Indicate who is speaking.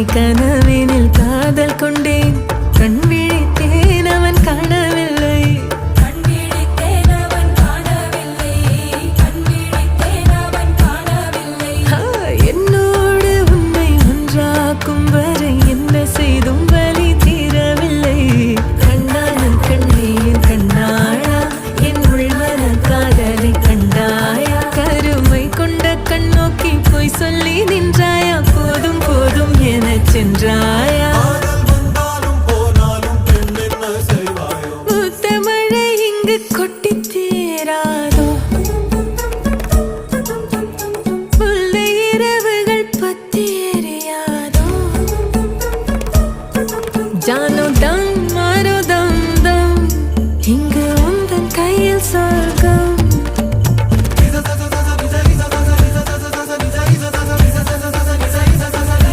Speaker 1: கனவினில் காதல் கொண்டேன் கண் விழித்தேன் அவன் காணவில்லை என்னோடு உன்னை ஒன்றாக்கும் வரை என்ன செய்தும் வலி தீரவில்லை கண்ணானன் கண்ணீர் கண்ணாளா என் உள்மன காதலை கண்டாயா கருமை கொண்ட கண்ணோக்கி போய் சொல்லி நின்றாயா போதும் போதும் என சென்றாயா முத்தமழை இங்கு கொட்டி தீராதோ முல்லை இரவுகள் பத்தி எரியாதோ ஜானோ